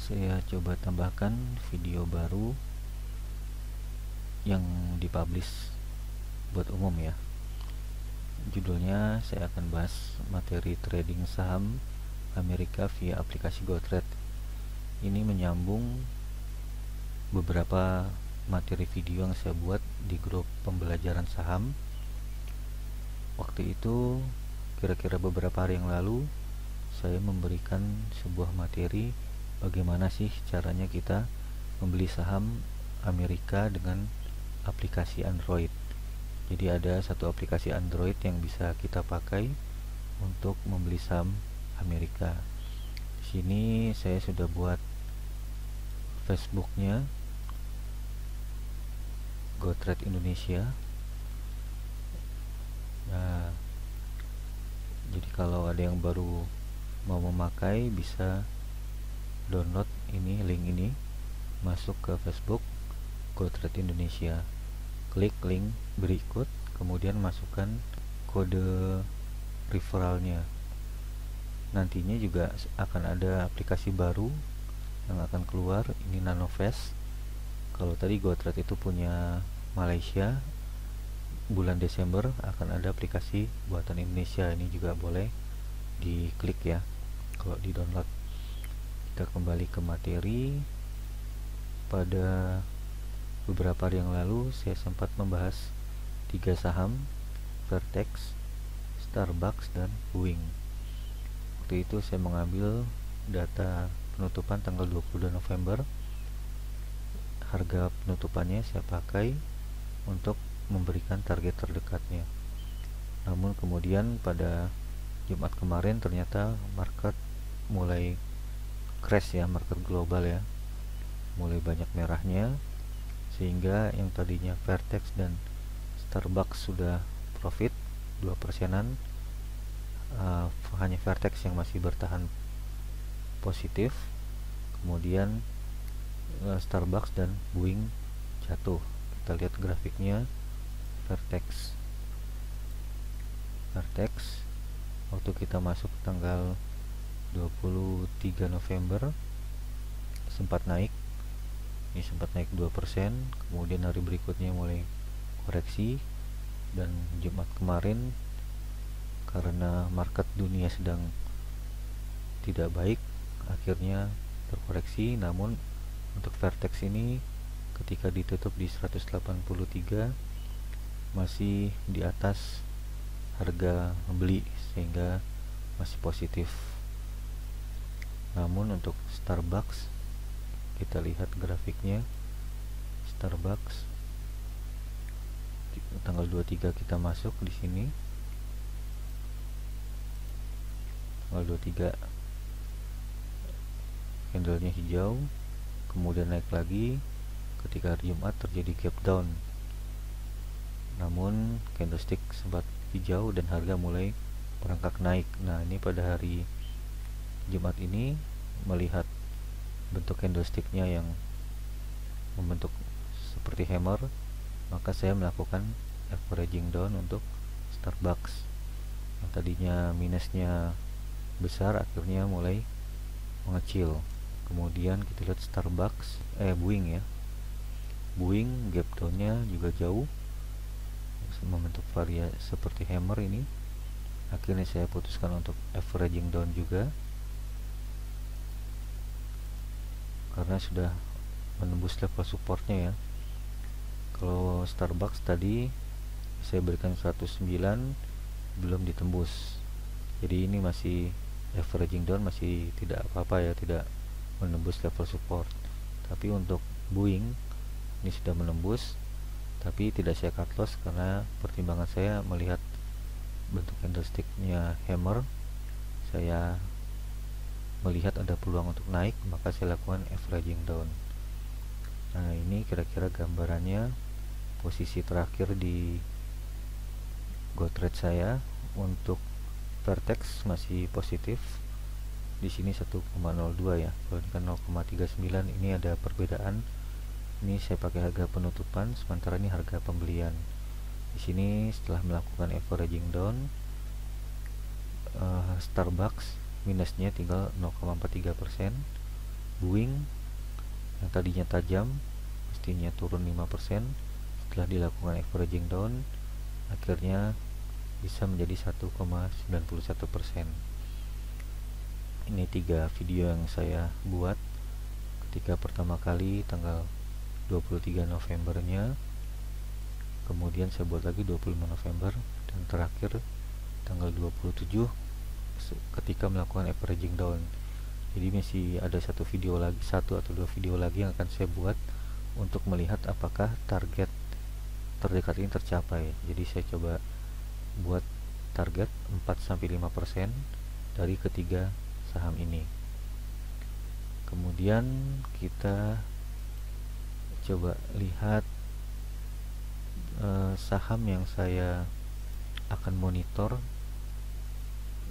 Saya coba tambahkan video baru yang dipublish buat umum ya. Judulnya saya akan bahas materi trading saham Amerika via aplikasi GoTrade. Ini menyambung beberapa materi video yang saya buat di grup pembelajaran saham. Waktu itu kira-kira beberapa hari yang lalu saya memberikan sebuah materi bagaimana sih caranya kita membeli saham Amerika dengan aplikasi Android. Jadi ada satu aplikasi Android yang bisa kita pakai untuk membeli saham Amerika. Di sini saya sudah buat Facebooknya GoTrade Indonesia. Nah, jadi kalau ada yang baru mau memakai bisa download ini, link ini, masuk ke Facebook GoTrade Indonesia, klik link berikut, kemudian masukkan kode referralnya. Nantinya juga akan ada aplikasi baru yang akan keluar, ini Nanovest. Kalau tadi GoTrade itu punya Malaysia, bulan Desember akan ada aplikasi buatan Indonesia. Ini juga boleh diklik ya kalau di download. Kita kembali ke materi. Pada beberapa hari yang lalu saya sempat membahas 3 saham, Vertex, Starbucks, dan Boeing. Waktu itu saya mengambil data penutupan tanggal 22 November. Harga penutupannya saya pakai untuk memberikan target terdekatnya. Namun kemudian pada Jumat kemarin ternyata market mulai crash ya, market global ya, mulai banyak merahnya, sehingga yang tadinya Vertex dan Starbucks sudah profit 2%, hanya Vertex yang masih bertahan positif. Kemudian Starbucks dan Boeing jatuh. Kita lihat grafiknya. Vertex waktu kita masuk tanggal 23 November sempat naik. Ini sempat naik 2%, kemudian hari berikutnya mulai koreksi, dan Jumat kemarin karena market dunia sedang tidak baik akhirnya terkoreksi. Namun untuk Vertex ini ketika ditutup di 183 masih di atas harga beli, sehingga masih positif. Namun untuk Starbucks, kita lihat grafiknya. Starbucks tanggal 23 kita masuk di sini. Tanggal 23 candlenya hijau, kemudian naik lagi. Ketika hari Jumat terjadi gap down, namun candlestick sempat hijau dan harga mulai merangkak naik. Nah, ini pada hari Jumat ini melihat bentuk candlesticknya yang membentuk seperti hammer, maka saya melakukan averaging down untuk Starbucks. Yang tadinya minusnya besar akhirnya mulai mengecil. Kemudian kita lihat Boeing ya. Boeing gap downnya juga jauh, membentuk variasi seperti hammer ini. Akhirnya saya putuskan untuk averaging down juga karena sudah menembus level supportnya ya. Kalau Starbucks tadi saya berikan 109, belum ditembus, jadi ini masih averaging down, masih tidak apa-apa ya, tidak menembus level support. Tapi untuk Boeing ini sudah menembus, tapi tidak saya cut loss karena pertimbangan saya melihat bentuk candlesticknya hammer, saya melihat ada peluang untuk naik, maka saya lakukan averaging down. Nah, ini kira-kira gambarannya posisi terakhir di GoTrade saya. Untuk Vertex masih positif, di sini 1,02 ya, kalau ini kan 0,39. Ini ada perbedaan. Ini saya pakai harga penutupan, sementara ini harga pembelian. Di sini setelah melakukan averaging down, Starbucks minusnya tinggal 0,43%, Boeing yang tadinya tajam mestinya turun 5%, setelah dilakukan averaging down akhirnya bisa menjadi 1,91%. Ini 3 video yang saya buat ketika pertama kali tanggal 23 Novembernya, kemudian saya buat lagi 25 November, dan terakhir tanggal 27 ketika melakukan averaging down. Jadi masih ada satu atau dua video lagi yang akan saya buat untuk melihat apakah target terdekat ini tercapai. Jadi saya coba buat target 4-5% dari ketiga saham ini. Kemudian kita coba lihat saham yang saya akan monitor.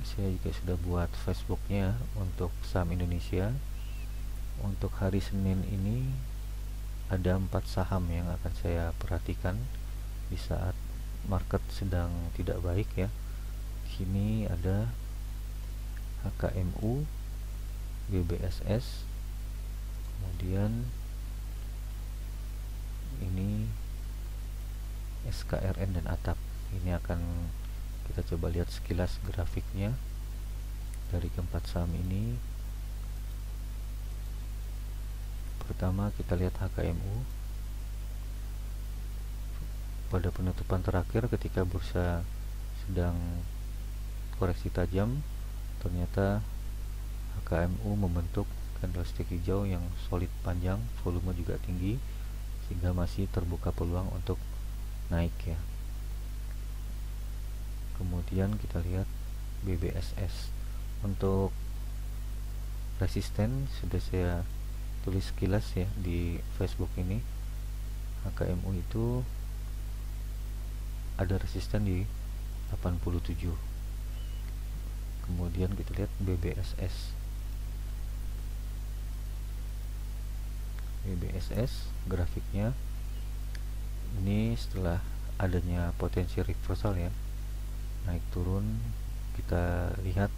Saya juga sudah buat Facebooknya untuk saham Indonesia. Untuk hari Senin ini ada 4 saham yang akan saya perhatikan di saat market sedang tidak baik ya. Di sini ada HKMU, BBSS, kemudian ini SKRN dan ATAP. Ini akan kita coba lihat sekilas grafiknya dari keempat saham ini. Pertama kita lihat HKMU. Pada penutupan terakhir ketika bursa sedang koreksi tajam, ternyata HKMU membentuk candlestick hijau yang solid panjang, volume juga tinggi, sehingga masih terbuka peluang untuk naik ya. Kemudian kita lihat BBSS. Untuk resisten sudah saya tulis sekilas ya di Facebook ini. HKMU itu ada resisten di 87. Kemudian kita lihat BBSS. BBSS grafiknya ini setelah adanya potensi reversal ya, naik turun, kita lihat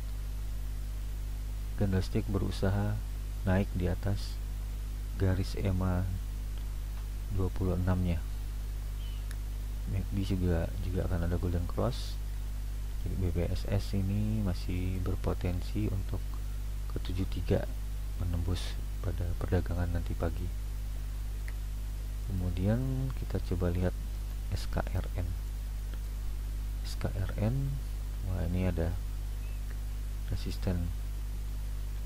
candlestick berusaha naik di atas garis EMA 26 nya. MACD juga akan ada golden cross. Jadi BBSS ini masih berpotensi untuk ke 73 menembus pada perdagangan nanti pagi. Kemudian kita coba lihat SKRN. Wah, ini ada resisten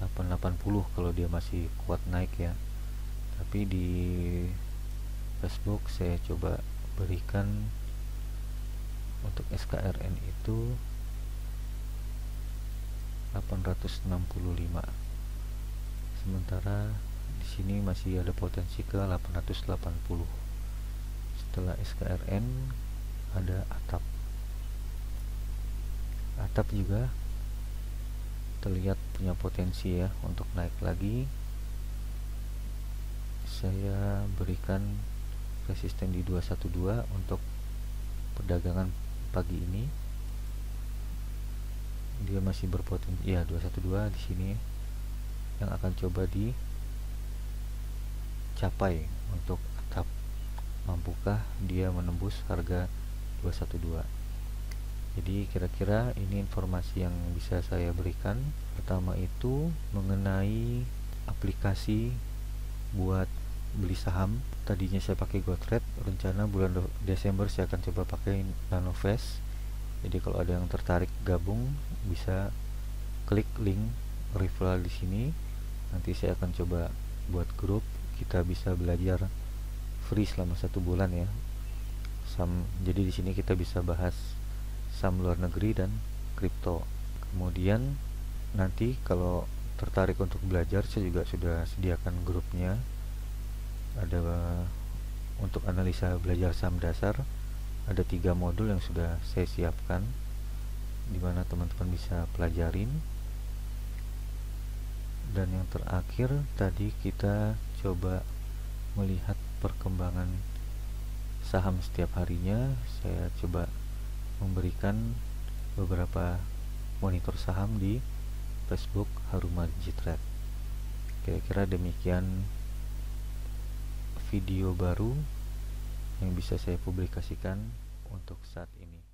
880 kalau dia masih kuat naik ya. Tapi di Facebook saya coba berikan untuk SKRN itu 865. Sementara di sini masih ada potensi ke 880. Setelah SKRN ada ATAP. ATAP juga terlihat punya potensi ya untuk naik lagi. Saya berikan resisten di 212 untuk perdagangan pagi ini. Dia masih berpotensi ya, 212 di sini yang akan coba dicapai untuk ATAP. Mampukah dia menembus harga 212? Jadi kira-kira ini informasi yang bisa saya berikan. Pertama itu mengenai aplikasi buat beli saham. Tadinya saya pakai GoTrade, rencana bulan Desember saya akan coba pakai Nanovest. Jadi kalau ada yang tertarik gabung bisa klik link referral di sini. Nanti saya akan coba buat grup, kita bisa belajar free selama 1 bulan ya. Jadi di sini kita bisa bahas saham luar negeri dan kripto. Kemudian nanti kalau tertarik untuk belajar, saya juga sudah sediakan grupnya. Ada untuk analisa belajar saham dasar, ada 3 modul yang sudah saya siapkan, dimana teman-teman bisa pelajarin. Dan yang terakhir tadi kita coba melihat perkembangan saham setiap harinya. Saya coba memberikan beberapa monitor saham di Facebook Haruma DigiTrade. Kira-kira demikian video baru yang bisa saya publikasikan untuk saat ini.